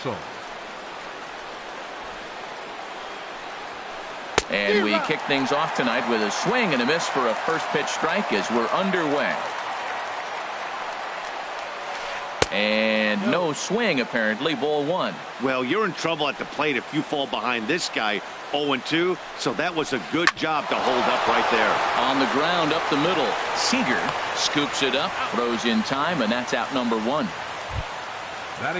reversal. And we kick things off tonight with a swing and a miss for a first pitch strike as we're underway. And no swing, apparently. Ball one. Well, you're in trouble at the plate if you fall behind this guy 0-2, so that was a good job to hold up right there. On the ground up the middle. Seager scoops it up, throws in time, and that's out number one.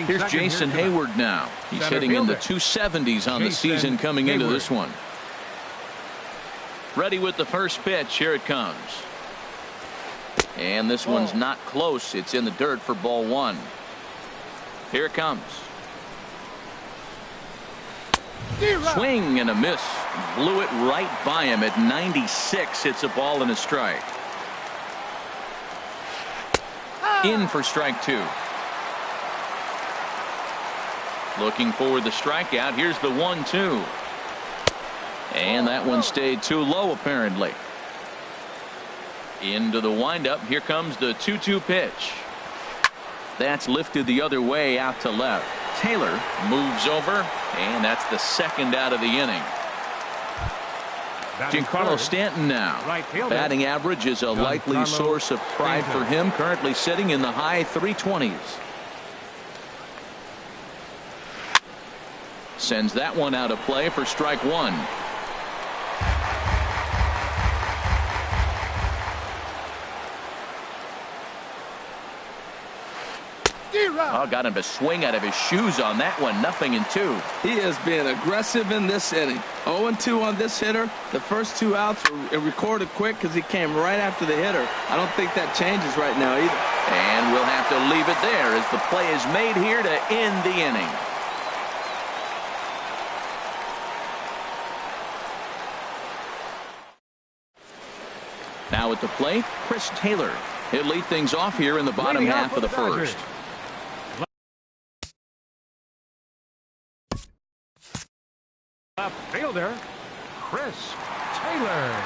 Here's Jason Hayward now. He's hitting in the 270s on the season coming into this one. Ready with the first pitch. Here it comes. And this one's not close. It's in the dirt for ball one. Here it comes. Swing and a miss. Blew it right by him at 96. It's a ball and a strike. In for strike two. Looking for the strikeout. Here's the 1-2. And that one stayed too low, apparently. Into the windup. Here comes the 2-2 pitch. That's lifted the other way out to left. Taylor moves over, and that's the second out of the inning. Giancarlo Stanton now. Batting average is a likely source of pride for him. Currently sitting in the high 320s. Sends that one out of play for strike one. Oh, got him to swing out of his shoes on that one. 0-2. He has been aggressive in this inning. 0-2 on this hitter. The first two outs were recorded quick because he came right after the hitter. I don't think that changes right now either. And we'll have to leave it there as the play is made here to end the inning. Now at the plate, Chris Taylor. He'll lead things off here in the bottom half of the first. Left fielder, Chris Taylor.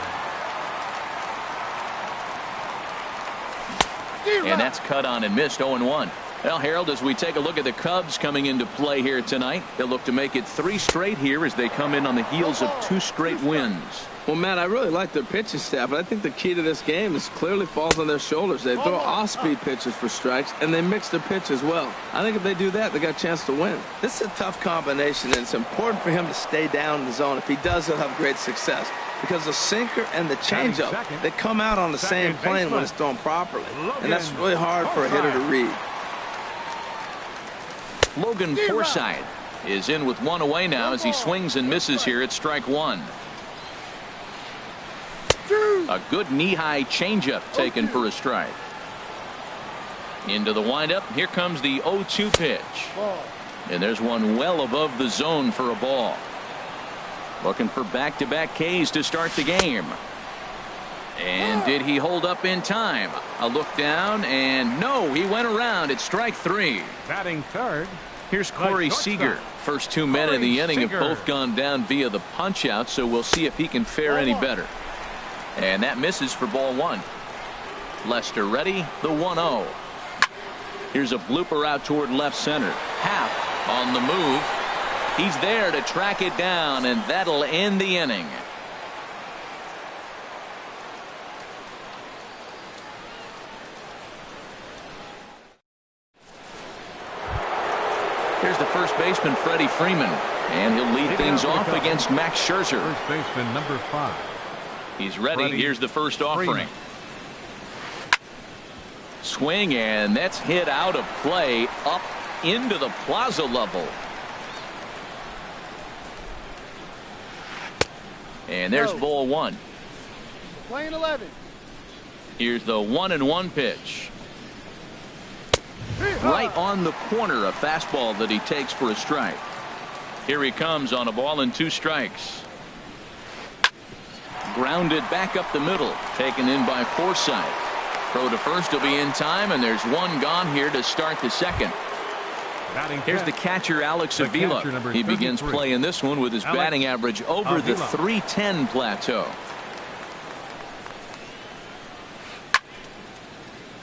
And that's cut on and missed. 0-1. Well, Harold, as we take a look at the Cubs coming into play here tonight, they'll look to make it 3 straight here as they come in on the heels of 2 straight wins. Well, Matt, I really like their pitching staff, but I think the key to this game is clearly falls on their shoulders. They throw off-speed pitches for strikes, and they mix their pitch as well. I think if they do that, they got a chance to win. This is a tough combination, and it's important for him to stay down in the zone. If he does, he'll have great success. Because the sinker and the changeup, they come out on the same plane when it's thrown properly. And that's really hard for a hitter to read. Logan Forsythe is in with 1 away now as he swings and misses here at strike one. A good knee-high changeup taken for a strike. Into the windup. Here comes the 0-2 pitch. And there's one well above the zone for a ball. Looking for back-to-back Ks to start the game. And did he hold up in time? A look down, and no, he went around. It's strike three. Batting third. Here's Corey Seager. First 2 men of the inning have both gone down via the punch-out, so we'll see if he can fare any better. And that misses for ball one. Lester ready, the 1-0. Here's a blooper out toward left center. Half on the move. He's there to track it down, and that'll end the inning. Here's the first baseman, Freddie Freeman, and he'll lead things off against Max Scherzer. First baseman number 5. He's ready. Here's the first offering. Swing, and that's hit out of play up into the plaza level. And there's ball one. Playing 11. Here's the 1-1 pitch. Right on the corner, a fastball that he takes for a strike. Here he comes on a ball and 2 strikes. Grounded back up the middle, taken in by Forsythe. Throw to first will be in time, and there's one gone here to start the second. Here's the catcher, Alex Avila. He begins play in this one with his batting average over the .310 plateau.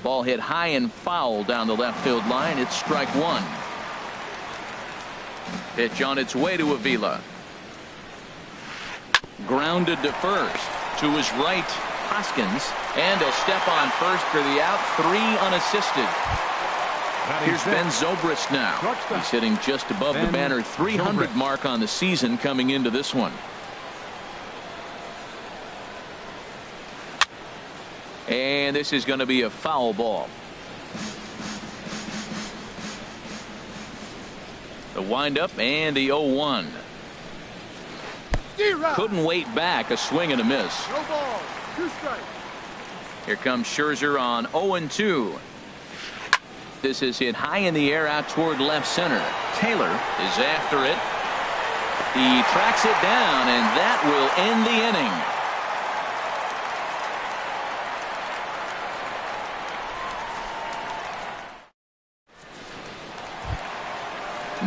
Ball hit high and foul down the left field line. It's strike one. Pitch on its way to Avila. Grounded to first. To his right, Hoskins. And he'll step on first for the out. 3 unassisted. Here's Ben Zobrist now. He's hitting just above the banner 300 mark on the season coming into this one. And this is going to be a foul ball. The windup and the 0-1. Couldn't wait back. A swing and a miss. No ball. 2 strikes. Here comes Scherzer on 0-2. This is hit high in the air out toward left center. Taylor is after it. He tracks it down, and that will end the inning.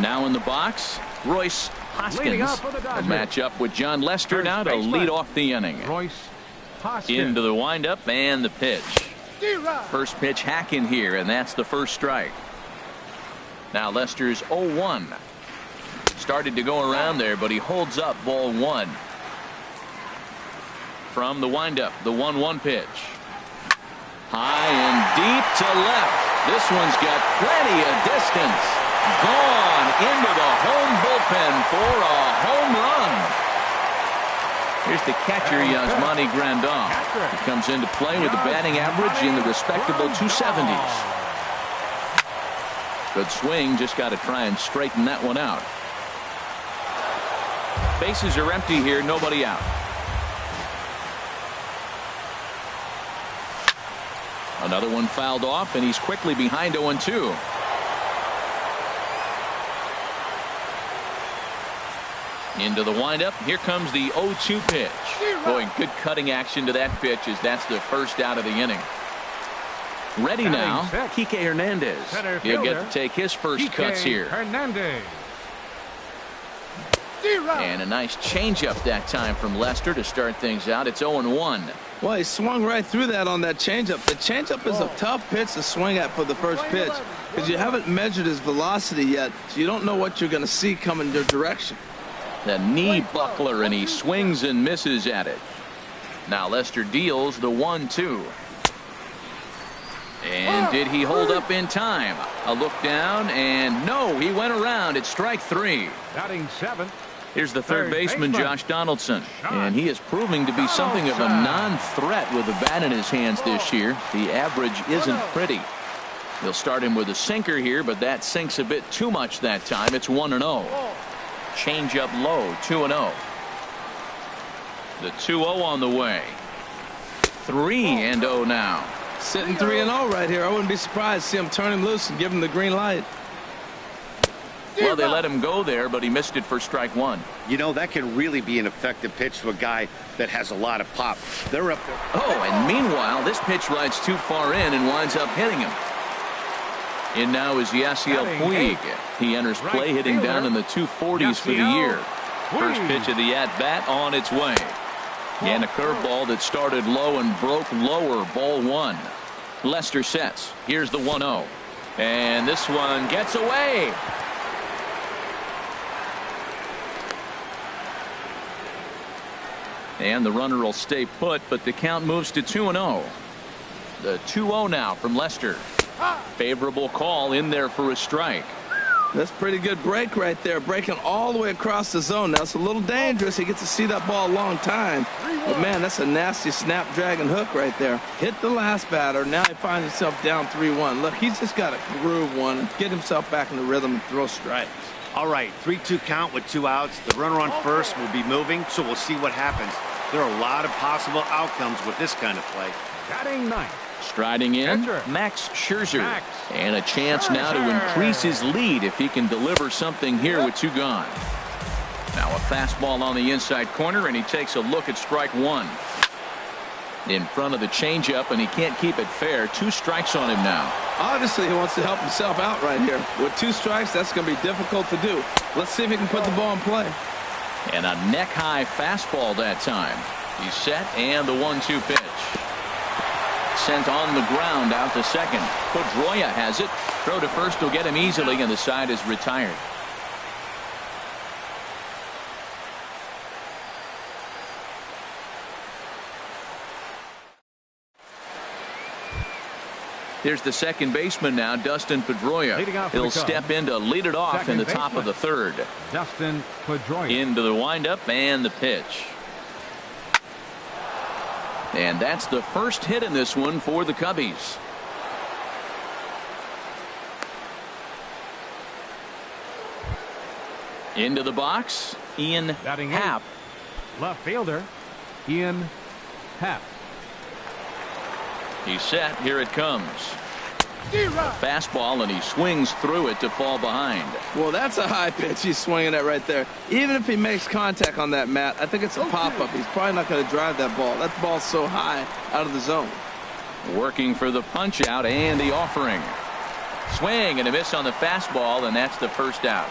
Now in the box, Royce Hoskins will match up with John Lester now to lead off the inning. Royce Hoskins. Into the windup and the pitch. First pitch hack in here, and that's the first strike. Now Lester's 0-1. Started to go around there, but he holds up ball 1. From the windup, the 1-1 pitch. High and deep to left. This one's got plenty of distance. Gone into the home bullpen for a home run. Here's the catcher, Yasmani Grandal. He comes into play with the batting average in the respectable 270s. Good swing, just got to try and straighten that one out. Bases are empty here, nobody out. Another one fouled off, and he's quickly behind 0-2. Into the windup. Here comes the 0-2 pitch. Boy, good cutting action to that pitch as that's the first out of the inning. Ready now, Kike Hernandez. He'll get to take his first cuts here. Hernandez. And a nice changeup that time from Lester to start things out. It's 0-1. Well, he swung right through that on that changeup. The changeup is a tough pitch to swing at for the first pitch because you haven't measured his velocity yet, so you don't know what you're going to see coming your direction. The knee buckler, and he swings and misses at it. Now Lester deals the 1-2. And did he hold up in time? A look down, and no, he went around. It's strike 3. Batting 7th. Here's the third baseman, Josh Donaldson. And he is proving to be something of a non-threat with the bat in his hands this year. The average isn't pretty. They'll start him with a sinker here, but that sinks a bit too much that time. It's 1-0. Change up low, 2-0. The 2-0 on the way. 3-0 now. Sitting 3-0 right here. I wouldn't be surprised to see him turn him loose and give him the green light. Well, they let him go there, but he missed it for strike 1. You know, that can really be an effective pitch to a guy that has a lot of pop. They're up there. Oh, and meanwhile, this pitch rides too far in and winds up hitting him. In now is Yasiel Puig. He enters play hitting down in the 240s for the year. First pitch of the at-bat on its way. And a curveball that started low and broke lower, ball 1. Lester sets. Here's the 1-0. And this one gets away. And the runner will stay put, but the count moves to 2-0. The 2-0 now from Lester. Favorable call in there for a strike. That's pretty good break right there, breaking all the way across the zone. Now it's a little dangerous. He gets to see that ball a long time, but man, that's a nasty snapdragon hook right there. Hit the last batter. Now he finds himself down 3-1. Look, he's just got to groove one and get himself back in the rhythm and throw strikes. All right, 3-2 count with 2 outs. The runner on first will be moving, so we'll see what happens. There are a lot of possible outcomes with this kind of play. Batting 9th. Striding in, Max Scherzer. And a chance now to increase his lead if he can deliver something here with 2 gone. Now a fastball on the inside corner, and he takes a look at strike 1. In front of the changeup, and he can't keep it fair. 2 strikes on him now. Obviously, he wants to help himself out right here. With 2 strikes, that's going to be difficult to do. Let's see if he can put the ball in play. And a neck-high fastball that time. He's set, and the 1-2 pitch. Sent on the ground out to second. Pedroia has it. Throw to first will get him easily, and the side is retired. Here's the second baseman now, Dustin Pedroia. He'll step in to lead it off in the top of the third. Dustin Pedroia. Into the windup and the pitch. And that's the first hit in this one for the Cubbies. Into the box, Ian Happ. Left fielder, Ian Happ. He's set. Here it comes. Fastball, and he swings through it to fall behind. Well, that's a high pitch he's swinging at right there. Even if he makes contact on that, Matt, I think it's a pop-up. He's probably not going to drive that ball. That ball's so high out of the zone. Working for the punch-out and the offering. Swing and a miss on the fastball, and that's the first out.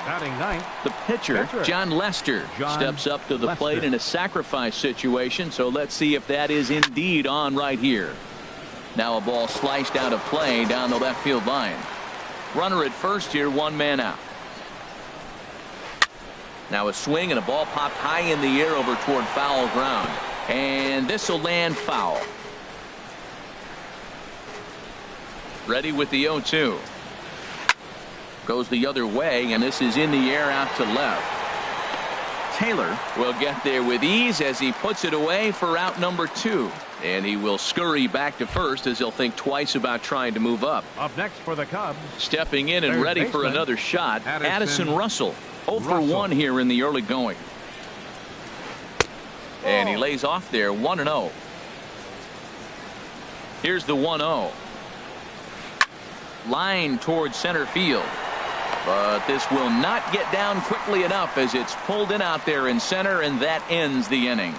Batting ninth. The pitcher, John Lester, steps up to the plate in a sacrifice situation, so let's see if that is indeed on right here. Now a ball sliced out of play down the left field line. Runner at first here, one man out. Now a swing and a ball popped high in the air over toward foul ground. And this will land foul. Ready with the 0-2. Goes the other way, and this is in the air out to left. Taylor will get there with ease as he puts it away for out number 2. And he will scurry back to first as he'll think twice about trying to move up. Up next for the Cubs. Stepping in and ready for another shot, Addison Russell. 0 for 1 here in the early going. And he lays off there 1-0. Here's the 1-0. Line towards center field. But this will not get down quickly enough as it's pulled in out there in center, and that ends the inning.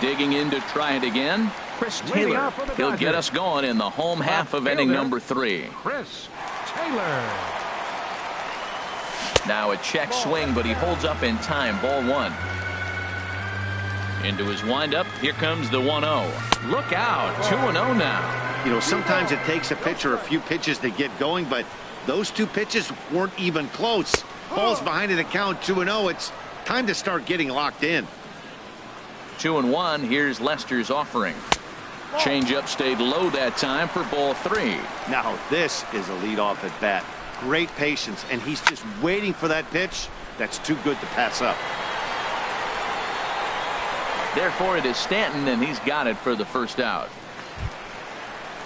Digging in to try it again, Chris Taylor. He'll get us going in the home half of inning number 3. Chris Taylor. Now a check swing, but he holds up in time. Ball 1. Into his windup. Here comes the 1-0. Look out. 2-0 now. You know, sometimes it takes a pitcher a few pitches to get going, but those 2 pitches weren't even close. Ball's behind in the count, 2-0. It's time to start getting locked in. 2-1. Here's Lester's offering. Changeup stayed low that time for ball 3. Now this is a leadoff at bat. Great patience, and he's just waiting for that pitch. That's too good to pass up. Therefore, it is Stanton, and he's got it for the first out.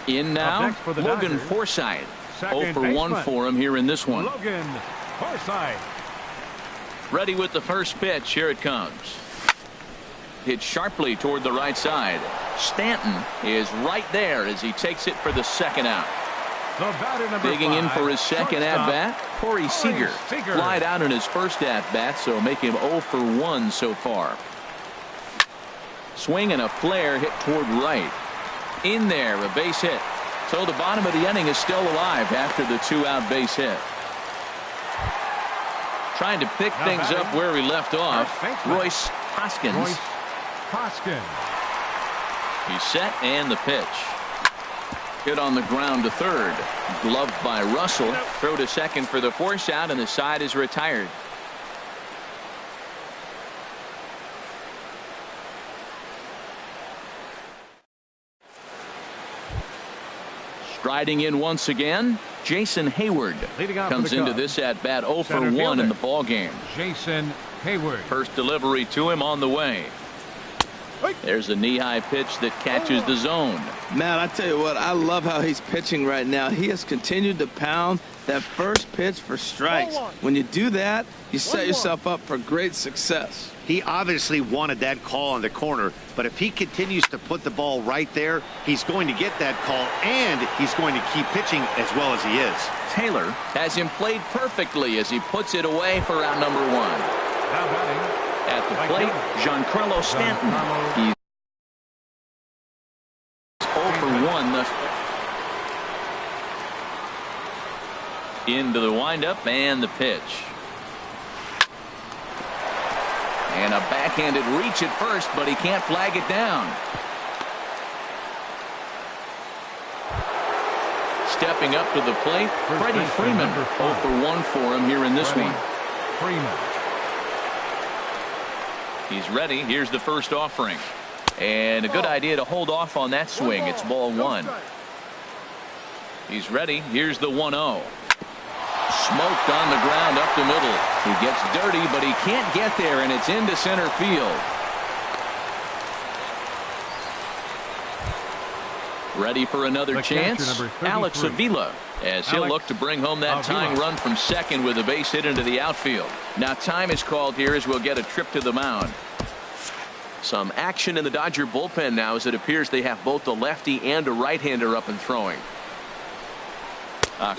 In now, Logan Forsythe. 0 for 1 for him here in this one. Logan Forsythe. Ready with the first pitch. Here it comes. Hit sharply toward the right side. Stanton is right there as he takes it for the second out. Digging in for his second at-bat, Corey Seager. Flied out in his first at-bat, so make him 0 for 1 so far. Swing and a flare hit toward right. In there, a base hit. So the bottom of the inning is still alive after the 2-out base hit. Trying to pick things up where we left off, Royce Hoskins. He's set, and the pitch. Hit on the ground to third. Gloved by Russell. Throw to second for the force out, and the side is retired. Striding in once again, Jason Hayward comes into this at bat 0 for 1 in the ball game. Jason Hayward. First delivery to him on the way. There's a knee-high pitch that catches the zone. Matt, I tell you what, I love how he's pitching right now. He has continued to pound that first pitch for strikes. When you do that, you set yourself up for great success. He obviously wanted that call on the corner, but if he continues to put the ball right there, he's going to get that call, and he's going to keep pitching as well as he is. Taylor has him played perfectly as he puts it away for out number 1. Now batting. At the plate, Giancarlo Stanton. He's 0 for 1 thus. Into the windup and the pitch. And a backhanded reach at first, but he can't flag it down. Stepping up to the plate, Freddie Freeman. 0 for 1 for him here in this one. Freeman. He's ready. Here's the first offering. And a good idea to hold off on that swing. It's ball one. He's ready. Here's the 1-0. Smoked on the ground up the middle. He gets dirty, but he can't get there, and it's into center field. Ready for another chance. Alex Avila, as he'll look to bring home that tying run from second with a base hit into the outfield. Now time is called here as we'll get a trip to the mound. Some action in the Dodger bullpen now as it appears they have both a lefty and a right-hander up and throwing.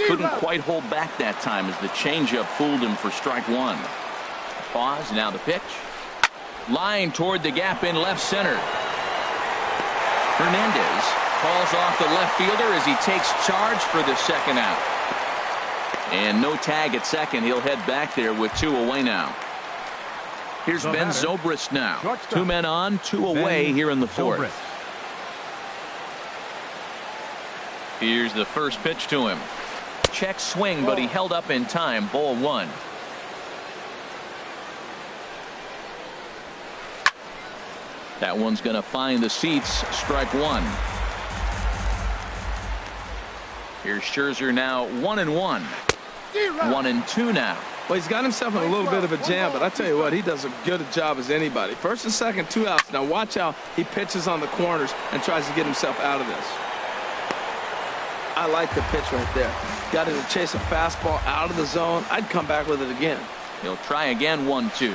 Couldn't quite hold back that time as the changeup fooled him for strike one. Pause. Now the pitch. Line toward the gap in left center. Hernandez calls off the left fielder as he takes charge for the second out. And no tag at second. He'll head back there with two away now. Here's Ben Zobrist now. Two men on, two away here in the fourth. Here's the first pitch to him. Check swing, but he held up in time. Ball one. That one's going to find the seats. Strike one. Here's Scherzer now 1-1. 1-2 now. Well, he's got himself in a little bit of a jam, but I tell you what, he does as good a job as anybody. First and second, 2 outs. Now watch how he pitches on the corners and tries to get himself out of this. I like the pitch right there. Got him to chase a fastball out of the zone. I'd come back with it again. He'll try again. 1-2.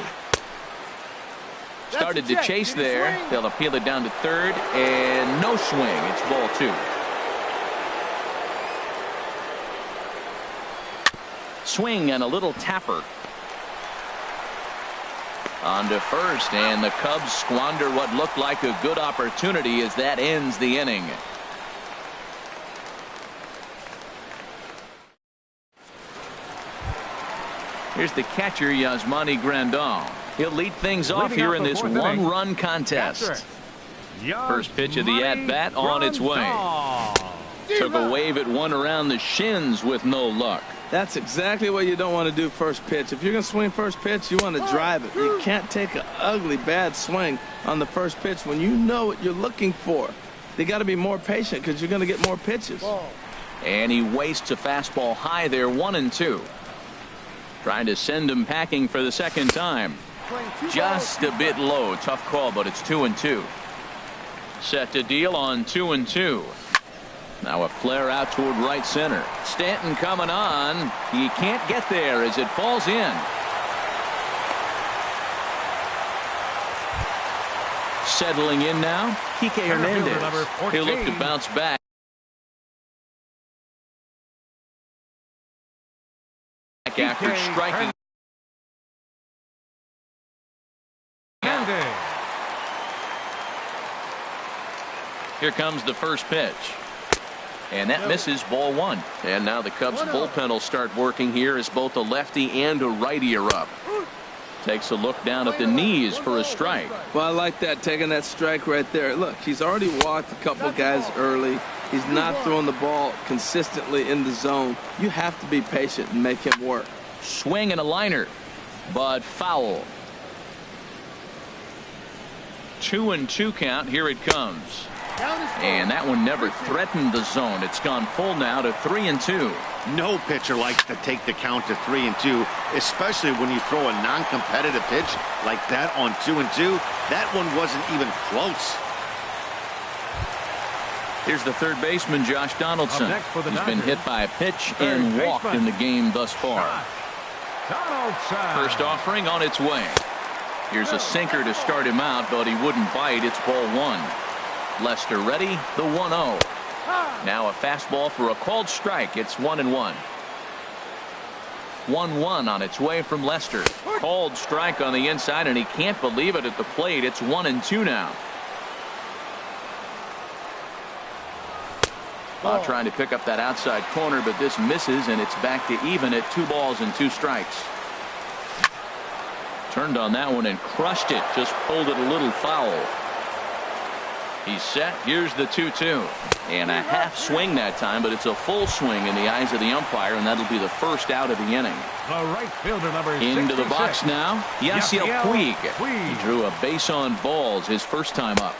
Started to chase there. They'll appeal it down to third, and no swing. It's ball two. Swing and a little tapper. On to first, and the Cubs squander what looked like a good opportunity as that ends the inning. Here's the catcher, Yasmani Grandal. He'll lead things off here in this one-run contest. First pitch of the at-bat on its way. Took a wave at one around the shins with no luck. That's exactly what you don't want to do first pitch. If you're going to swing first pitch, you want to drive it. You can't take an ugly, bad swing on the first pitch when you know what you're looking for. They got to be more patient because you're going to get more pitches. And he wastes a fastball high there. 1-2. Trying to send him packing for the second time. Just a bit low. Tough call, but it's 2-2. Set to deal on 2-2. Now a flare out toward right center. Stanton coming on. He can't get there as it falls in. Settling in now, Kike Hernandez. He'll look to bounce back after striking. Here comes the first pitch. And that misses. Ball one. And now the Cubs bullpen will start working here as both a lefty and a righty are up. Takes a look down at the knees for a strike. Well, I like that, taking that strike right there. Look, he's already walked a couple guys early. He's not throwing the ball consistently in the zone. You have to be patient and make him work. Swing and a liner, but foul. 2-2 count. Here it comes. And that one never threatened the zone. It's gone full now to 3-2. No pitcher likes to take the count to 3-2, especially when you throw a non-competitive pitch like that on 2-2. That one wasn't even close. Here's the third baseman, Josh Donaldson. He's been hit by a pitch and walked in the game thus far. First offering on its way. Here's a sinker to start him out, but he wouldn't bite. It's ball one. Lester ready. The 1-0. Now a fastball for a called strike. It's 1-1. 1-1 on its way from Lester. Called strike on the inside, and he can't believe it at the plate. It's 1-2 now. Trying to pick up that outside corner, but this misses, and it's back to even at 2 balls and 2 strikes. Turned on that one and crushed it. Just pulled it a little foul. He's set. Here's the 2-2. And a half swing that time, but it's a full swing in the eyes of the umpire, and that'll be the first out of the inning. The right fielder, number Into the 66. box now, Yasiel Puig. Puig. He drew a base on balls his first time up.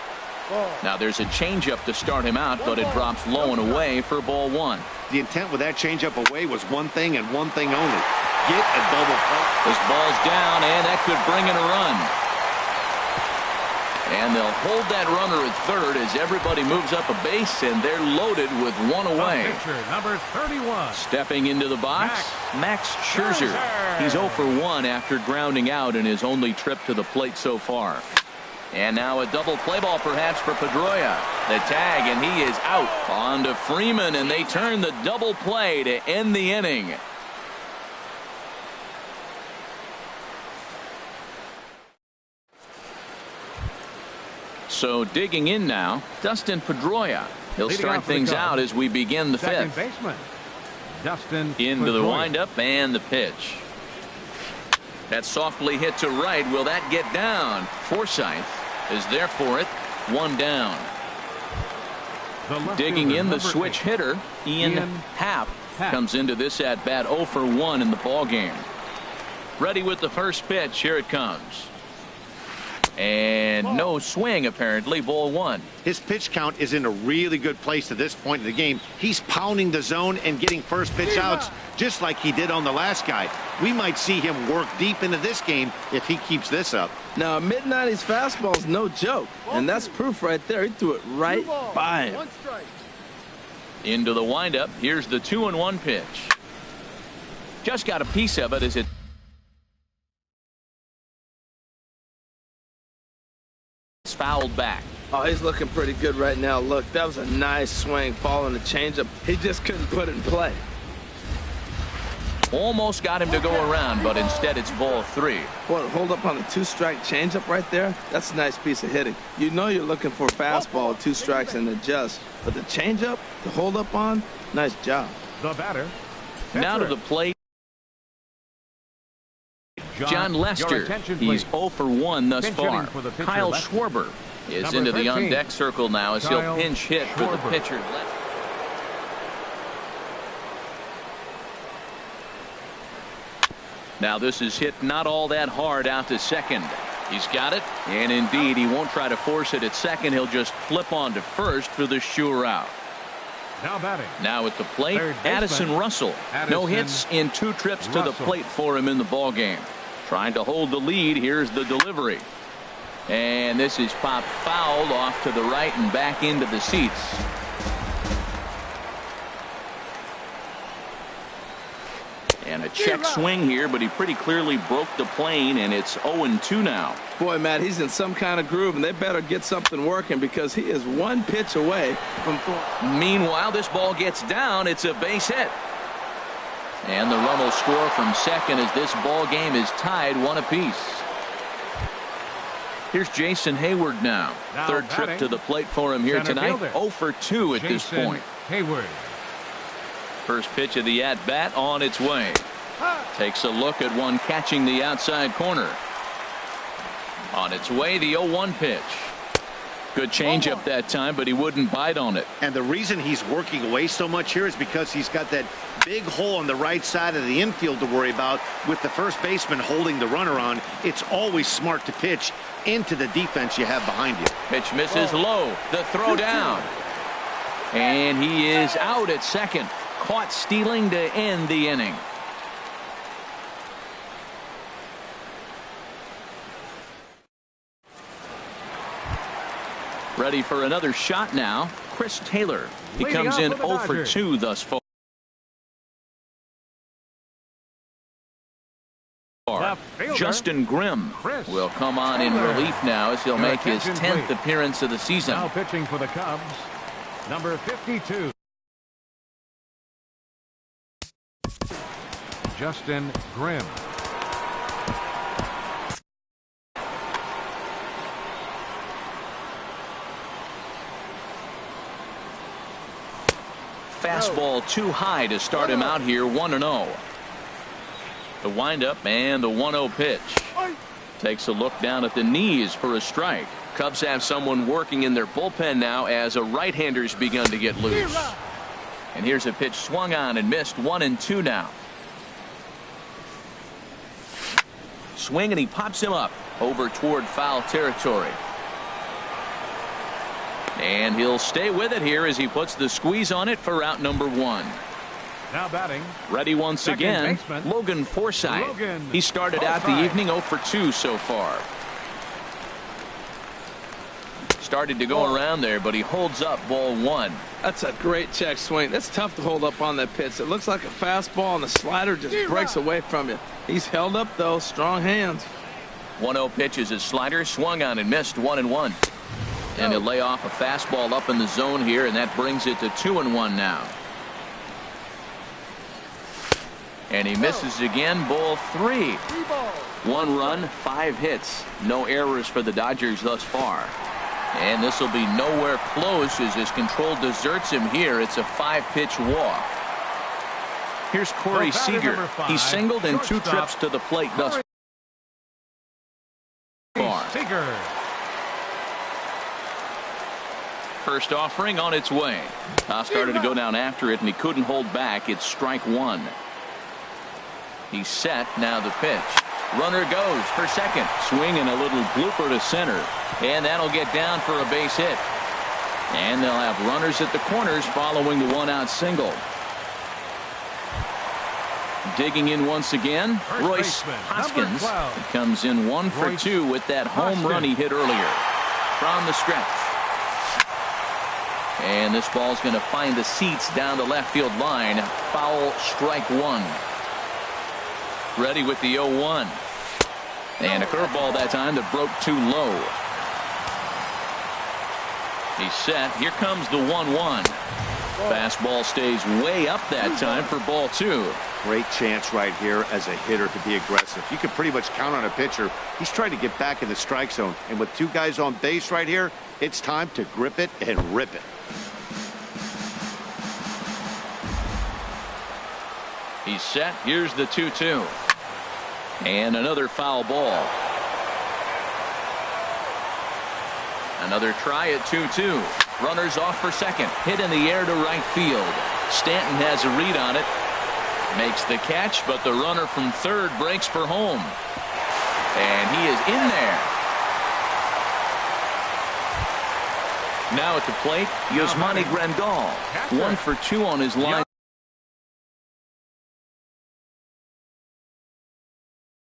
Now there's a changeup to start him out, but it drops low and away for ball one. The intent with that changeup away was one thing and one thing only. Get a double play. This ball's down, and that could bring in a run. And they'll hold that runner at third as everybody moves up a base, and they're loaded with one away. The pitcher, number 31. Stepping into the box, Max Scherzer. He's 0 for 1 after grounding out in his only trip to the plate so far. And now a double play ball perhaps for Pedroia. The tag, and he is out. On to Freeman, and they turn the double play to end the inning. So digging in now, Dustin Pedroia. He'll Leading start off for the things Cubs, out as we begin the Second fifth. baseman, Dustin Into the Pedroia. windup and the pitch. That softly hit to right. Will that get down? Forsythe is there for it. One down. The left Digging fielder, in the number switch 8. hitter, Ian Happ comes into this at bat 0 for 1 in the ball game. Ready with the first pitch. Here it comes. And no swing, apparently. Ball one. His pitch count is in a really good place at this point in the game. He's pounding the zone and getting first pitch outs just like he did on the last guy. We might see him work deep into this game if he keeps this up. Now, a mid-90s fastball is no joke, and that's proof right there. He threw it right by him. One strike. Into the windup. Here's the 2-1 pitch. Just got a piece of it as it fouled back. Oh, he's looking pretty good right now. Look, that was a nice swing following the changeup. He just couldn't put it in play. Almost got him to go around, but instead it's ball three. Boy, hold up on the two-strike changeup right there. That's a nice piece of hitting. You know you're looking for a fastball with 2 strikes and adjust. But the changeup, the hold up on, nice job. The batter. Now to pitcher, the plate, John your Lester. attention, He's please. 0 for 1 thus Pinch far. hitting for the pitcher, Kyle Lester. Schwarber is Number into the 13, on-deck circle now as Kyle he'll pinch hit for the Schwarber. pitcher. Lester. Now this is hit not all that hard out to second. He's got it, and indeed he won't try to force it at second. He'll just flip on to first for the sure out. Now batting. Now at the plate, Third baseman, Addison Russell. No Addison hits in 2 trips to the Russell. plate for him in the ball game. Trying to hold the lead. Here's the delivery. And this is popped fouled off to the right and back into the seats. And a check swing here, but he pretty clearly broke the plane, and it's 0-2 now. Boy, Matt, he's in some kind of groove, and they better get something working because he is 1 pitch away from Meanwhile, this ball gets down. It's a base hit. And the run will score from second as this ball game is tied 1 apiece. Here's Jason Hayward now. Now Third trip batting, to the plate for him here center tonight. fielder, 0 for 2 at this Jason point. Hayward. First pitch of the at-bat on its way. Takes a look at one catching the outside corner. On its way, the 0-1 pitch. Good changeup that time, but he wouldn't bite on it. And the reason he's working away so much here is because he's got that big hole on the right side of the infield to worry about with the first baseman holding the runner on. It's always smart to pitch into the defense you have behind you. Pitch misses low. The throw down. And he is out at second. Caught stealing to end the inning. Ready for another shot now. Chris Taylor. He Leading comes off in for the 0 for Dodgers. 2 thus far. The fielder, Justin Grimm Chris will come on in Taylor. relief now as he'll Your make his attention, 10th please. appearance of the season. Now pitching for the Cubs, number 52. Justin Grimm. Fastball too high to start him out here 1-0. The windup and the 1-0 pitch. Takes a look down at the knees for a strike. Cubs have someone working in their bullpen now as a right-hander's begun to get loose. And here's a pitch swung on and missed. 1-2 now. Swing, and he pops him up over toward foul territory. And he'll stay with it here as he puts the squeeze on it for out number 1. Now batting. Ready once Second again, baseman, Logan Forsythe. Logan He started out the evening 0 for 2 so far. Started to go around there, but he holds up ball 1. That's a great check swing. That's tough to hold up on that pitch. It looks like a fastball, and the slider just breaks away from you. He's held up, though. Strong hands. 1-0 pitch is his slider, swung on and missed. 1-1. And he'll lay off a fastball up in the zone here, and that brings it to 2-1 now. And he misses again. Ball 3. 1 run, 5 hits. No errors for the Dodgers thus far. And this will be nowhere close as his control deserts him here. It's a 5-pitch walk. Here's Corey Seager. He singled in 2 trips to the plate thus far. Seager. First offering on its way. Started to go down after it, and he couldn't hold back. It's strike 1. He's set. Now the pitch. Runner goes for second. Swing and a little blooper to center. And that'll get down for a base hit. And they'll have runners at the corners following the 1-out single. Digging in once again, Royce Hoskins. He comes in 1 for 2 with that home run he hit earlier. From the stretch. And this ball's going to find the seats down the left field line. Foul, strike 1. Ready with the 0-1. And a curveball that time that broke too low. He's set. Here comes the 1-1. Fastball stays way up that time for ball 2. Great chance right here as a hitter to be aggressive. You can pretty much count on a pitcher. He's trying to get back in the strike zone. And with 2 guys on base right here, it's time to grip it and rip it. He's set. Here's the 2-2. And another foul ball. Another try at 2-2. Runners off for second. Hit in the air to right field. Stanton has a read on it. Makes the catch, but the runner from third breaks for home. And he is in there. Now at the plate, Yasmani Grandal. 1 for 2 on his line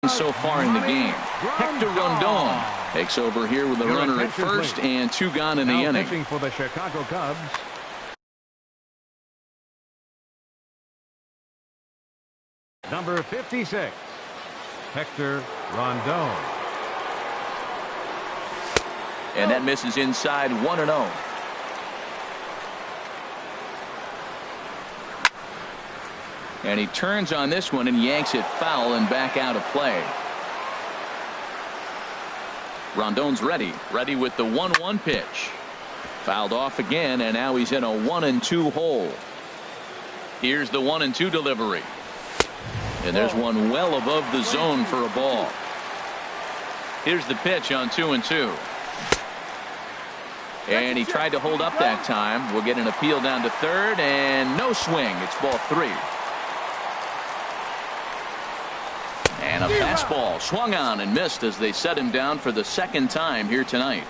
so far in the game. Hector Rondon takes over here with a runner at first and 2 gone in the inning. Pitching for the Chicago Cubs. Number 56, Hector Rondon. And that misses inside. 1-0. And he turns on this one and yanks it foul and back out of play. Rondon's ready with the 1-1 pitch. Fouled off again, and now he's in a 1-2 hole. Here's the 1-2 delivery. And there's one well above the zone for a ball. Here's the pitch on 2-2. And he tried to hold up that time. We'll get an appeal down to third, and no swing. It's ball 3. And a fastball swung on and missed as they set him down for the second time here tonight.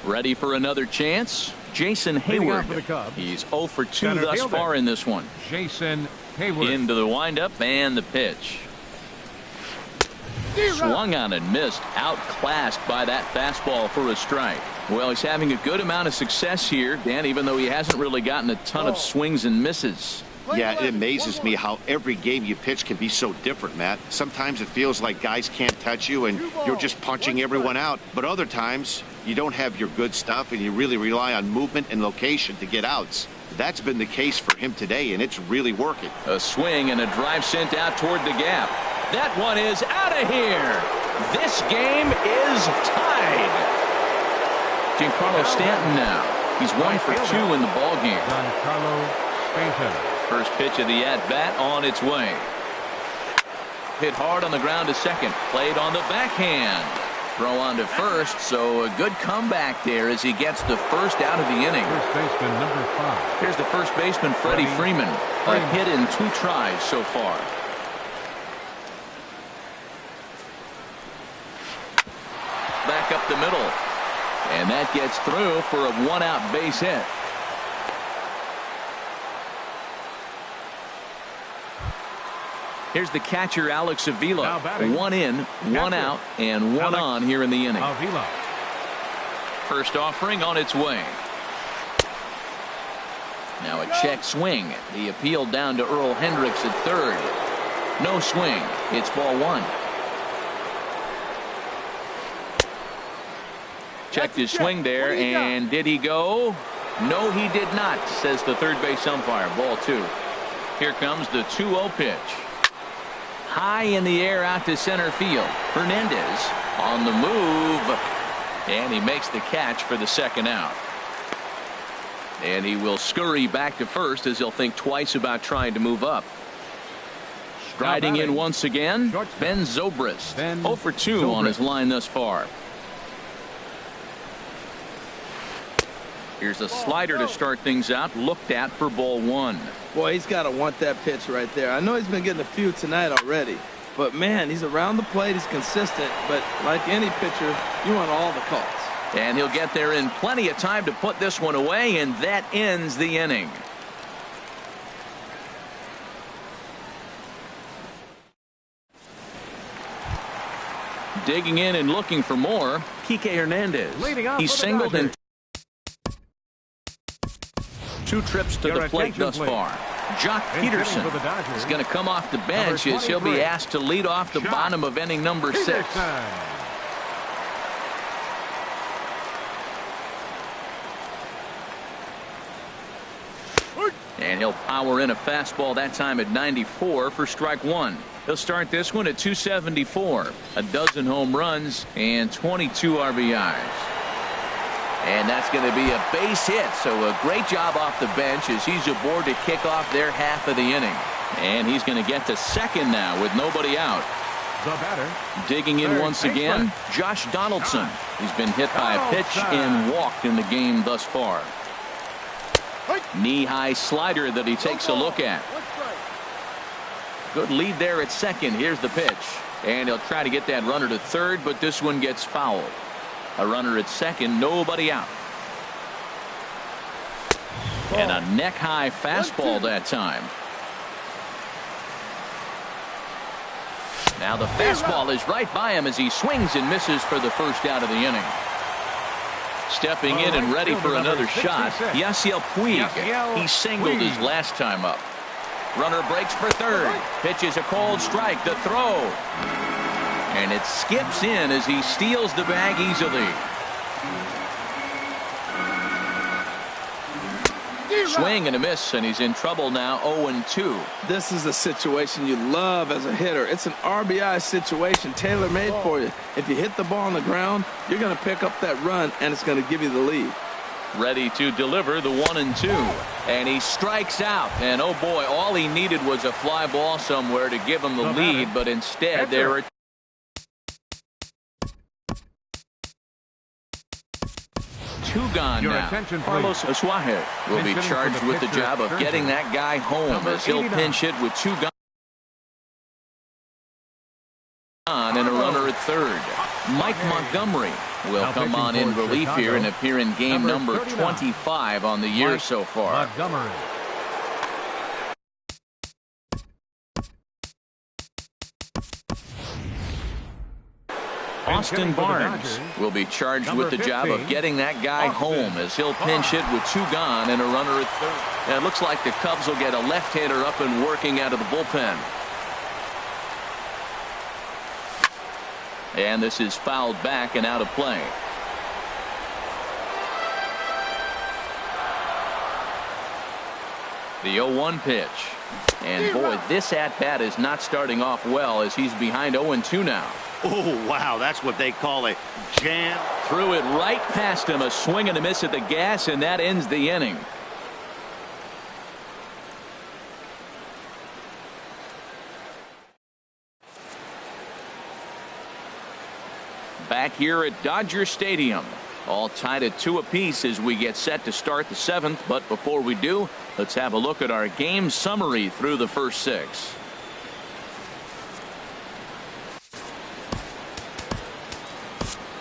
Ready for another chance? Jason Hayward. He's 0 for 2 thus far in this one. Jason Hayward. Into the windup and the pitch. Swung on and missed. Outclassed by that fastball for a strike. Well, he's having a good amount of success here, Dan, even though he hasn't really gotten a ton of swings and misses. Yeah, it amazes me how every game you pitch can be so different, Matt. Sometimes it feels like guys can't touch you and you're just punching everyone out. But other times, you don't have your good stuff and you really rely on movement and location to get outs. That's been the case for him today, and it's really working. A swing and a drive sent out toward the gap. That one is out of here. This game is tied. Giancarlo Stanton now. He's 1 for 2 in the ballgame. Giancarlo Stanton. First pitch of the at-bat on its way. Hit hard on the ground to second. Played on the backhand. Throw on to first, so a good comeback there as he gets the first out of the inning. First baseman number 5. Here's the first baseman, Freddie Freeman. A hit in 2 tries so far. Back up the middle. And that gets through for a 1-out base hit. Here's the catcher, Alex Avila. 1 in, 1 out, and 1 on here in the inning. Avila. First offering on its way. Now a check swing. The appeal down to Earl Hendricks at third. No swing. It's ball 1. Checked his swing there, and did he go? No, he did not, says the third base umpire. Ball 2. Here comes the 2-0 pitch. High in the air out to center field. Hernandez on the move, and he makes the catch for the second out. And he will scurry back to first as he'll think twice about trying to move up. Striding in once again, Ben Zobrist. 0 for 2 on his line thus far. Here's a slider to start things out, looked at for ball 1. Boy, he's got to want that pitch right there. I know he's been getting a few tonight already, but man, he's around the plate, he's consistent, but like any pitcher, you want all the calls. And he'll get there in plenty of time to put this one away, and that ends the inning. Digging in and looking for more, Kike Hernandez. He singled in 2 trips to the plate thus far. Jock Peterson is going to come off the bench as he'll be asked to lead off the bottom of inning number 6. And he'll power in a fastball that time at 94 for strike 1. He'll start this one at 274. A dozen home runs and 22 RBIs. And that's going to be a base hit, so a great job off the bench as he's aboard to kick off their half of the inning. And he's going to get to second now with nobody out. The batter. Digging in once again, Josh Donaldson. He's been hit by a pitch and walked in the game thus far. Knee-high slider that he takes a look at. Good lead there at second. Here's the pitch. And he'll try to get that runner to third, but this one gets fouled. A runner at second, nobody out. And a neck-high fastball that time. Now the fastball is right by him as he swings and misses for the first out of the inning. Stepping in and ready for another shot, Yasiel Puig. He singled his last time up. Runner breaks for third. Pitches a cold strike. The throw. And it skips in as he steals the bag easily. Swing and a miss, and he's in trouble now. 0-2. This is a situation you love as a hitter. It's an RBI situation tailor-made for you. If you hit the ball on the ground, you're going to pick up that run, and it's going to give you the lead. Ready to deliver the 1-2. And he strikes out. And oh boy, all he needed was a fly ball somewhere to give him the lead, but instead there are two gone now. Carlos Asuaje will be charged with the job of getting that guy home as he'll pinch hit with 2 gone and a runner at third. Mike Montgomery will come on in relief here and appear in game number 25 on the year so far. Montgomery. Austin Barnes will be charged with the job of getting that guy home as he'll pinch hit with 2 gone and a runner at third. And it looks like the Cubs will get a left-hander up and working out of the bullpen. And this is fouled back and out of play. The 0-1 pitch. And boy, this at-bat is not starting off well as he's behind 0-2 now. Oh, wow, that's what they call a jam. Threw it right past him, a swing and a miss at the gas, and that ends the inning. back here at Dodger Stadium. All tied at 2 apiece as we get set to start the 7th. But before we do, let's have a look at our game summary through the first 6.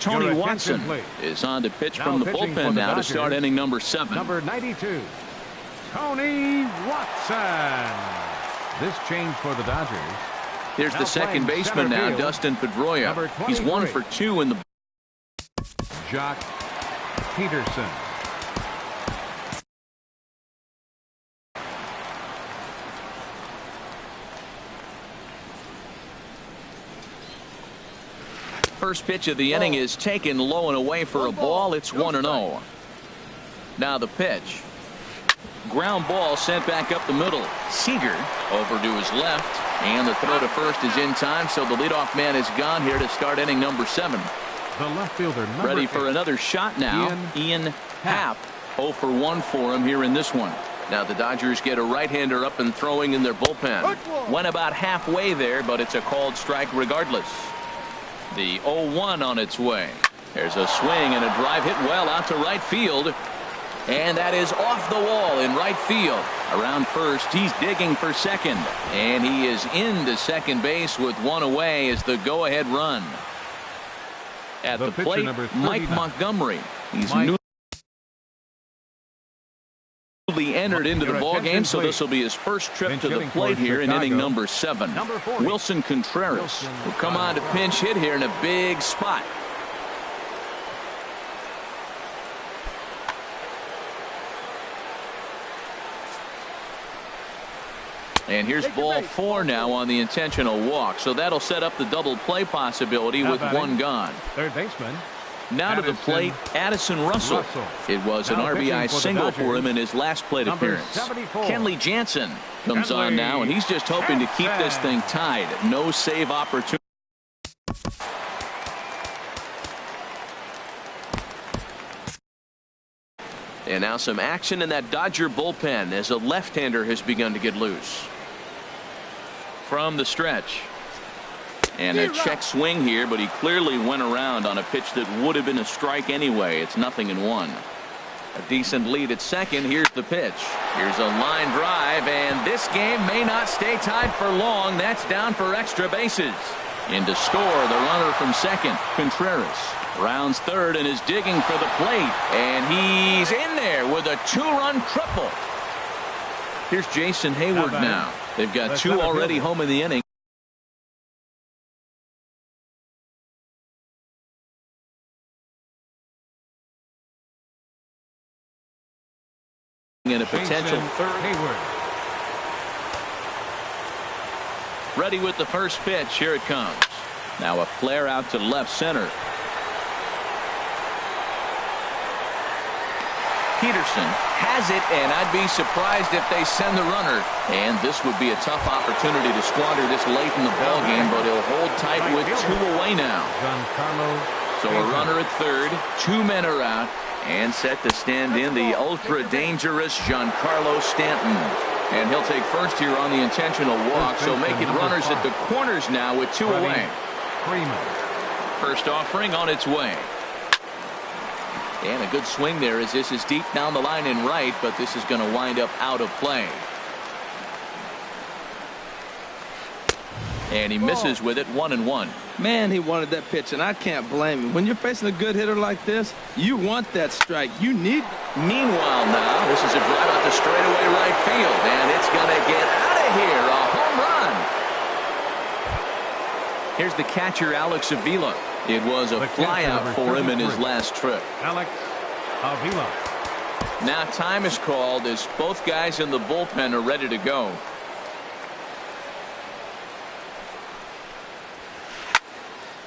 Tony Watson is on to pitch from the bullpen now to start inning number 7. Number 92, Tony Watson. This change for the Dodgers. Here's the second baseman now, Dustin Pedroia. He's 1 for 2 in the. Jock Peterson. First pitch of the inning is taken low and away for a ball. It's 1-0. Now the pitch. Ground ball sent back up the middle. Seager over to his left. And the throw to first is in time, so the leadoff man is gone here to start inning number 7. The left fielder, ready for another shot now. Ian Happ. 0 for 1 for him here in this one. Now the Dodgers get a right-hander up and throwing in their bullpen. Went about halfway there, but it's a called strike regardless. The 0-1 on its way. There's a swing and a drive hit well out to right field. And that is off the wall in right field. Around first, he's digging for second. And he is into second base with 1 away as the go-ahead run. At the plate, Mike Montgomery. He's newly entered into the ball game, so this will be his first trip to the plate here in inning number 7. Wilson Contreras will come on to pinch hit here in a big spot. And here's ball 4 now on the intentional walk. So that'll set up the double play possibility with 1 gone. Third baseman. Now to the plate, Addison Russell. It was an RBI single for him in his last plate appearance. Kenley Jansen comes on now, and he's just hoping to keep this thing tied. No save opportunity. And now some action in that Dodger bullpen as a left-hander has begun to get loose. From the stretch. And a check swing here, but he clearly went around on a pitch that would have been a strike anyway. It's 0-1. A decent lead at second. Here's the pitch. Here's a line drive, and this game may not stay tied for long. That's down for extra bases. In to score, the runner from second, Contreras. Rounds third and is digging for the plate. And he's in there with a 2-run triple. Here's Jason Hayward now. They've got 2 already home in the inning. And a potential third. Hayward. Ready with the first pitch. Here it comes. Now a flare out to left center. Peterson has it, and I'd be surprised if they send the runner. And this would be a tough opportunity to squander this late in the ball game, but he'll hold tight with 2 away now. So a runner at third, 2 men are out, and set to stand in the ultra-dangerous Giancarlo Stanton. And he'll take first here on the intentional walk, so making runners at the corners now with 2 away. First offering on its way. And a good swing there as this is deep down the line in right, but this is going to wind up out of play. And he misses with it, 1-1. Man, he wanted that pitch, and I can't blame him. When you're facing a good hitter like this, you want that strike. You need. Meanwhile now, this is a drive out to straightaway right field, and it's going to get out of here. A home run. Here's the catcher, Alex Avila. It was a flyout for him in his last trip. Alex Avila. Now time is called as both guys in the bullpen are ready to go.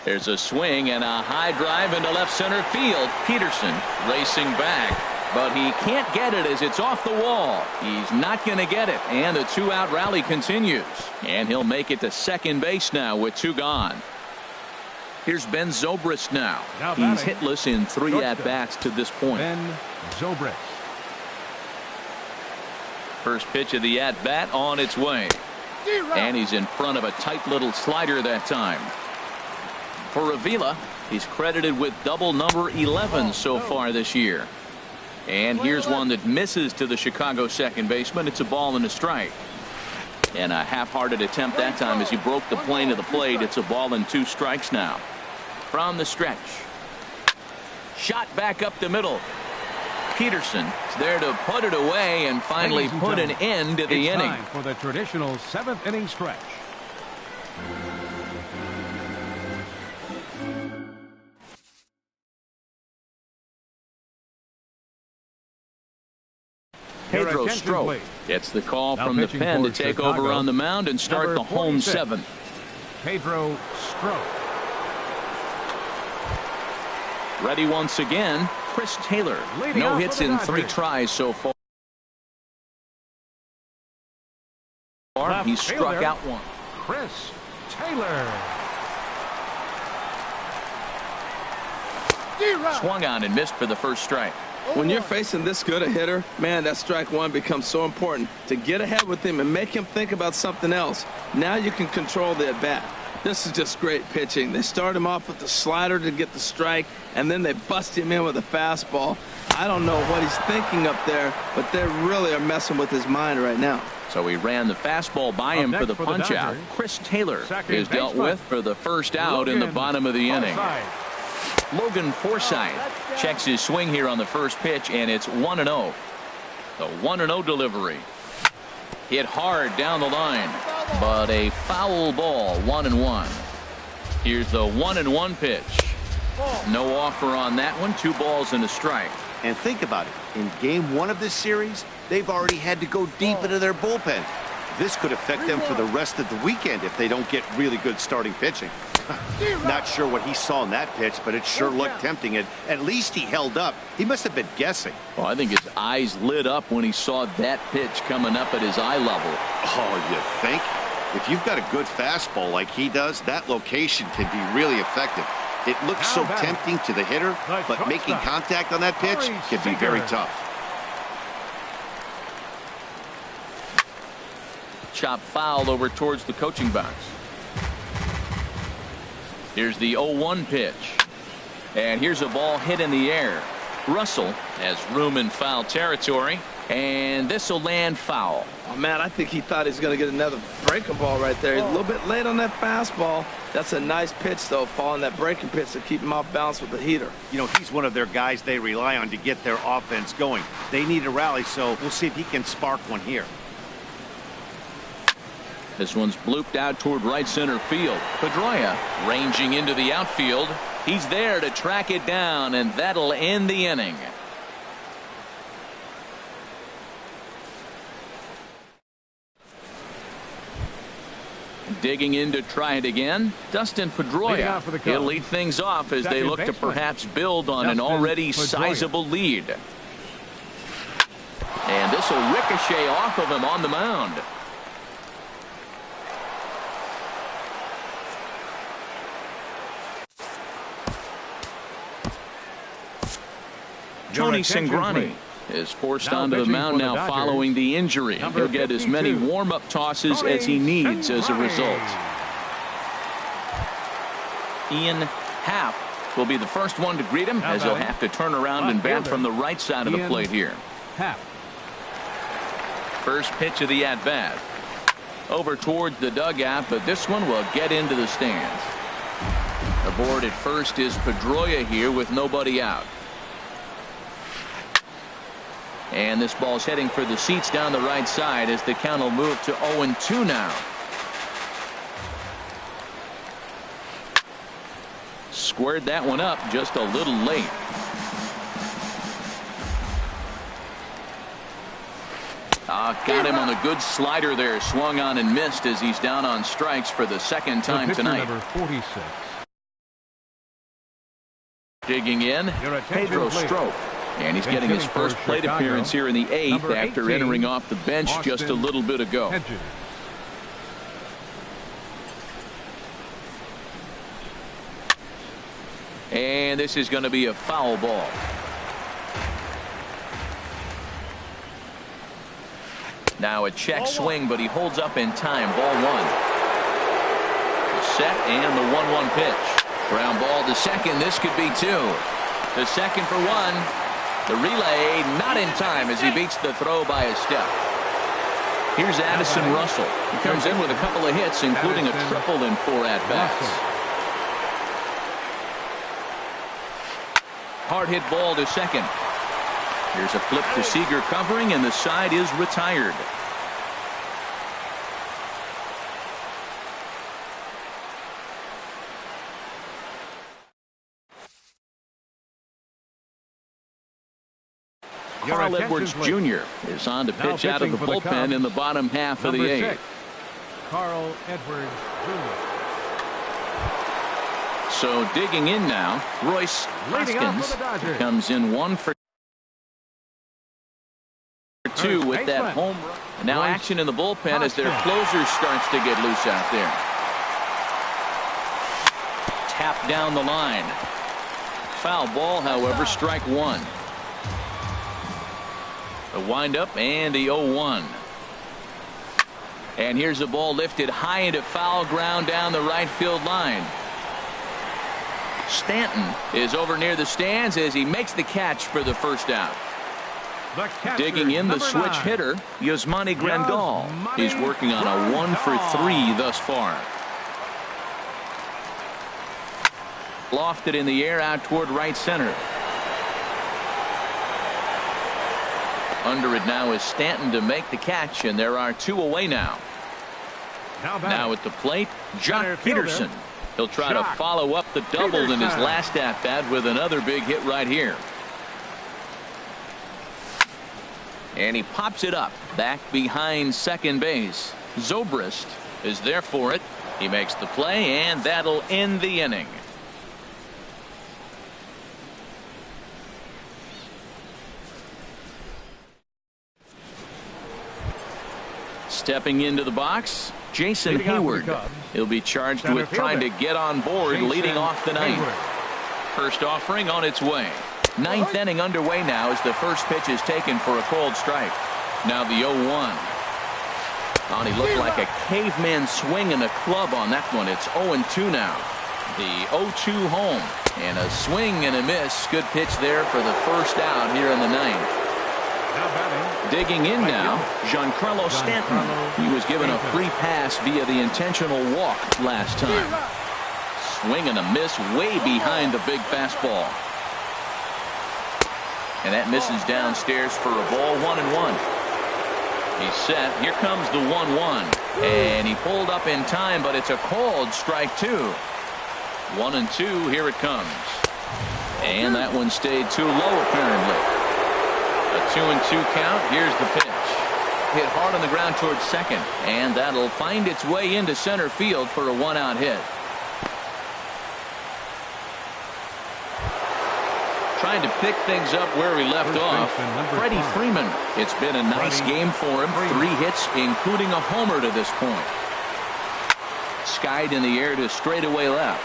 There's a swing and a high drive into left center field. Peterson racing back, but he can't get it as it's off the wall. He's not going to get it, and the 2-out rally continues. And he'll make it to second base now with 2 gone. Here's Ben Zobrist now. He's hitless in 3 at-bats to this point. Ben Zobrist. First pitch of the at-bat on its way. And he's in front of a tight little slider that time. For Avila, He's credited with double number 11 so far this year. And here's one that misses to the Chicago second baseman. It's a ball and a strike. And a half-hearted attempt that time as he broke the plane of the plate. It's a ball and 2 strikes now. From the stretch. Shot back up the middle. Peterson is there to put it away and finally put an end to the inning. Time for the traditional 7th inning stretch. Pedro Strop gets the call from the pen to take over on the mound and start the home 7th. Pedro Strop. Ready once again, Chris Taylor. No hits in 3 tries so far. He struck out 1. Chris Taylor. Swung on and missed for the first strike. When you're facing this good a hitter, man, that strike 1 becomes so important to get ahead with him and make him think about something else. Now you can control the at-bat. This is just great pitching. They start him off with the slider to get the strike, and then they bust him in with a fastball. I don't know what he's thinking up there, but they really are messing with his mind right now. So he ran the fastball by him for the punch-out. Chris Taylor is dealt with for the first out in the bottom of the inning. Logan Forsythe checks his swing here on the first pitch, and it's 1-0. The 1-0 delivery. Hit hard down the line, but a foul ball, 1-1. Here's the 1-1 pitch. No offer on that one. 2 balls and a strike. And think about it. In game 1 of this series, they've already had to go deep into their bullpen. This could affect them for the rest of the weekend if they don't get really good starting pitching. Not sure what he saw in that pitch, but it sure looked tempting. And at least he held up. He must have been guessing. Well, I think his eyes lit up when he saw that pitch coming up at his eye level. Oh, you think? If you've got a good fastball like he does, that location can be really effective. It looks so tempting to the hitter, but making contact on that pitch can be very tough. Chop foul over towards the coaching box. Here's the 0-1 pitch. And here's a ball hit in the air. Russell has room in foul territory, and this will land foul. Oh, man, I think he thought he was going to get another breaking ball right there. He's a little bit late on that fastball. That's a nice pitch, though, following that breaking pitch to keep him off balance with the heater. You know, he's one of their guys they rely on to get their offense going. They need a rally, so we'll see if he can spark one here. This one's blooped out toward right center field. Pedroia ranging into the outfield. He's there to track it down, and that'll end the inning. Digging in to try it again, Dustin Pedroia. He'll lead things off as they look to perhaps build on an already sizable lead. And this will ricochet off of him on the mound. Tony Cingrani is forced onto the mound now following the injury. He'll get as many warm-up tosses as he needs as a result. Ian Happ will be the first one to greet him as he'll have to turn around and bat from the right side of the plate here. First pitch of the at-bat. Over towards the dugout, but this one will get into the stands. Aboard at first is Pedroia here with nobody out. And this ball's heading for the seats down the right side as the count will move to 0-2 now. Squared that one up just a little late. Got him on a good slider there. Swung on and missed as he's down on strikes for the second time tonight. Number 46. Digging in, Pedro Strop. And he's getting his first plate appearance here in the 8th after entering off the bench just a little bit ago. And this is going to be a foul ball. Now a check swing, but he holds up in time. Ball 1. Set and the 1-1 pitch. Ground ball to second. This could be two. To second for one. The relay not in time as he beats the throw by a step. Here's Addison Russell. He comes in with a couple of hits, including a triple in 4 at-bats. Hard hit ball to second. Here's a flip to Seager covering, and the side is retired. Carl Edwards Jr. is on to pitch out of the bullpen in the bottom half of the 8th. Carl Edwards Jr. So digging in now, Royce Hoskins comes in 1 for 2 with that home run. And now action in the bullpen as their closer starts to get loose out there. Tap down the line. Foul ball, however, strike 1. The windup and the 0-1. And here's the ball lifted high into foul ground down the right field line. Stanton is over near the stands as he makes the catch for the first out. Digging in the switch hitter, Yasmani Grandal. He's working on a 1 for 3 thus far. Lofted in the air out toward right center. Under it now is Stanton to make the catch, and there are 2 away now. Now at the plate, Jock Peterson. He'll try to follow up the double in his last at-bat with another big hit right here. And he pops it up back behind second base. Zobrist is there for it. He makes the play, and that'll end the inning. Stepping into the box, Jason Hayward. He'll be charged with trying to get on board leading off the ninth. First offering on its way. Ninth inning underway now as the first pitch is taken for a cold strike. Now the 0-1. Oh, he looked like a caveman swinging a club on that one. It's 0-2 now. The 0-2 home. And a swing and a miss. Good pitch there for the first out here in the ninth. Digging in now, Giancarlo Stanton. He was given a free pass via the intentional walk last time. Swing and a miss way behind the big fastball. And that misses downstairs for a ball, 1-1. He's set. Here comes the 1-1. And he pulled up in time, but it's a called strike 2. 1-2. Here it comes. And that one stayed too low, apparently. A 2-2 count. Here's the pitch. Hit hard on the ground towards second. And that'll find its way into center field for a 1-out hit. Trying to pick things up where we left off. Freddie Freeman. It's been a nice game for him. 3 hits, including a homer to this point. Skied in the air to straightaway left.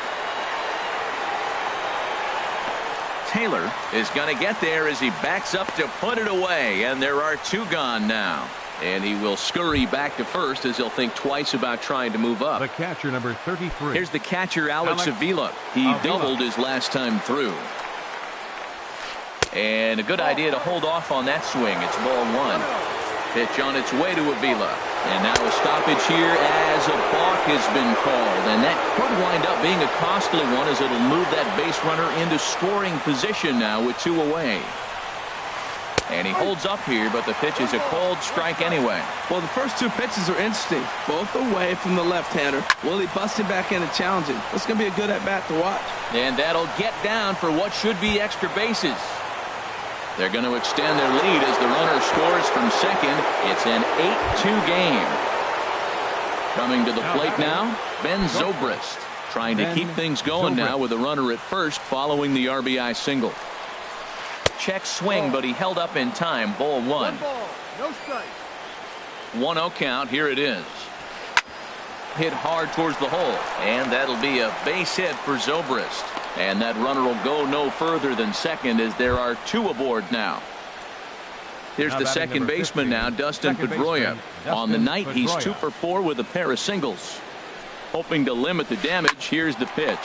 Taylor is going to get there as he backs up to put it away, and there are 2 gone now. And he will scurry back to first as he'll think twice about trying to move up. The catcher, number 33. Here's the catcher, Alex Avila. He doubled his last time through. And a good idea to hold off on that swing. It's ball 1. Pitch on its way to Avila. And now a stoppage here as a balk has been called. And that could wind up being a costly one as it'll move that base runner into scoring position now with 2 away. And he holds up here, but the pitch is a called strike anyway. Well, the first 2 pitches are interesting. Both away from the left-hander. Will he bust him back in and challenge him? It's going to be a good at-bat to watch. And that'll get down for what should be extra bases. They're going to extend their lead as the runner scores from second. It's an 8-2 game. Coming to the plate now, Ben Zobrist. Trying to keep things going now with a runner at first following the RBI single. Check swing, but he held up in time. Ball 1. 1 ball, no strike. 1-0 count. Here it is. Hit hard towards the hole. And that'll be a base hit for Zobrist. And that runner will go no further than second as there are 2 aboard now. Here's the second baseman now, Dustin Pedroia. On the night, he's 2 for 4 with a pair of singles. Hoping to limit the damage, here's the pitch.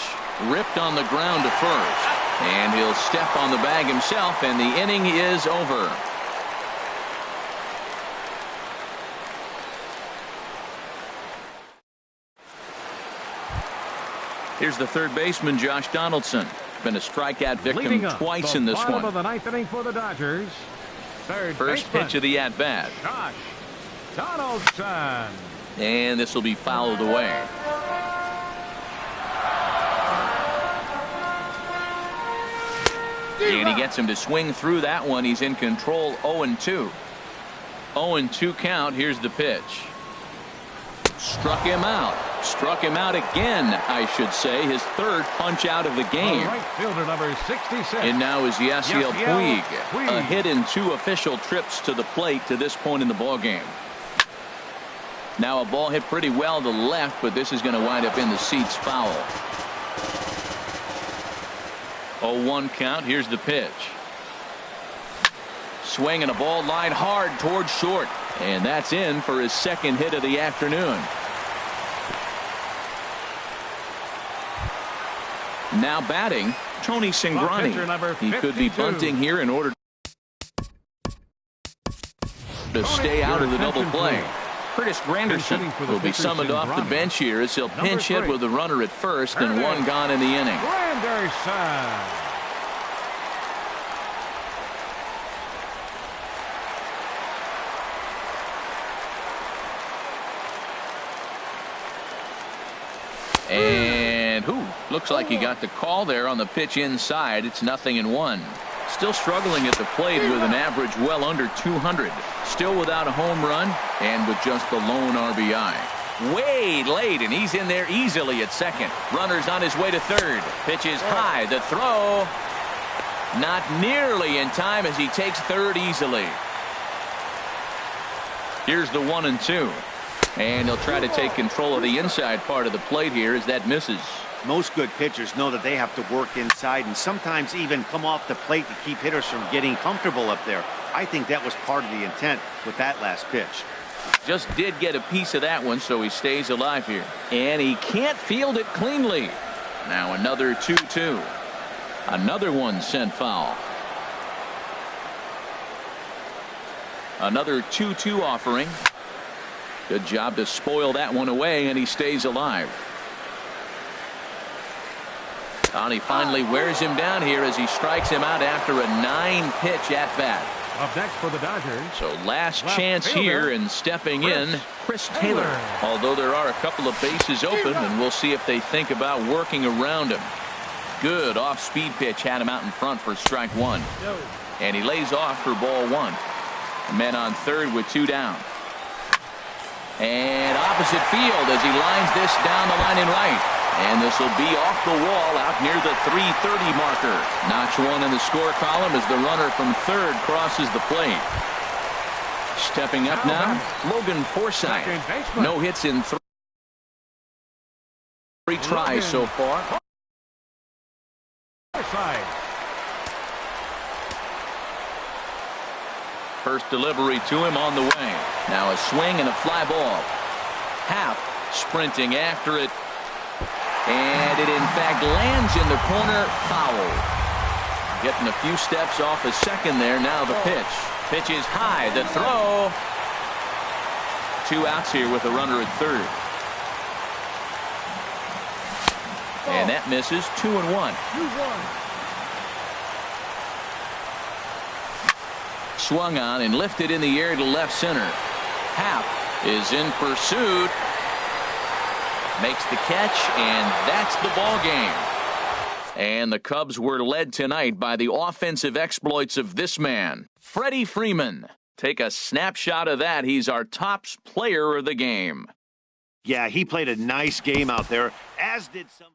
ripped on the ground to first. And he'll step on the bag himself, and the inning is over. Here's the third baseman, Josh Donaldson. Been a strikeout victim twice in this one. Of the ninth inning for the Dodgers. First pitch of the at-bat. Josh Donaldson. And this will be fouled away. And he gets him to swing through that one. He's in control. 0-2. 0-2 count. Here's the pitch. Struck him out. Struck him out again, I should say. His third punch out of the game. Right fielder number 66. And now is Yasiel Puig. A hit in 2 official trips to the plate to this point in the ball game. Now a ball hit pretty well to left, but this is going to wind up in the seats foul. 0-1 count. Here's the pitch. Swing and a ball lined hard towards short. And that's in for his second hit of the afternoon. Now batting, Tony Cingrani. He could be bunting here in order to stay out of the double play. Curtis Granderson will be summoned off the bench here as he'll pinch hit with the runner at first and one gone in the inning. Granderson. And looks like he got the call there on the pitch inside. It's 0-1. Still struggling at the plate with an average well under 200. Still without a home run and with just the lone RBI. Way late, and he's in there easily at second. Runner's on his way to third. Pitch is high. The throw not nearly in time as he takes third easily. Here's the 1-2. And he'll try to take control of the inside part of the plate here as that misses. Most good pitchers know that they have to work inside and sometimes even come off the plate to keep hitters from getting comfortable up there. I think that was part of the intent with that last pitch. Just did get a piece of that one, so he stays alive here. And he can't field it cleanly. Now another 2-2. Another one sent foul. Another 2-2 offering. Good job to spoil that one away, and he stays alive. And he finally wears him down here as he strikes him out after a 9-pitch at-bat. Up next for the Dodgers. So last chance here, and stepping in, Chris Taylor. Although there are a couple of bases open, and we'll see if they think about working around him. Good off-speed pitch had him out in front for strike one. And he lays off for ball one. Men on third with 2 down. And opposite field as he lines this down the line in right. And this will be off the wall out near the 330 marker. Notch one in the score column as the runner from third crosses the plate. Stepping up now, Logan Forsythe. No hits in 3 tries so far. First delivery to him on the way. Now a swing and a fly ball. Happ sprinting after it. And it in fact lands in the corner. Foul. Getting a few steps off a second there. Now the pitch. Pitch is high. The throw. 2 outs here with a runner at third. And that misses. 2-1. Swung on and lifted in the air to left center. Happ is in pursuit. Makes the catch, and that's the ball game. And the Cubs were led tonight by the offensive exploits of this man, Freddie Freeman. Take a snapshot of that. He's our top player of the game. Yeah, he played a nice game out there, as did some.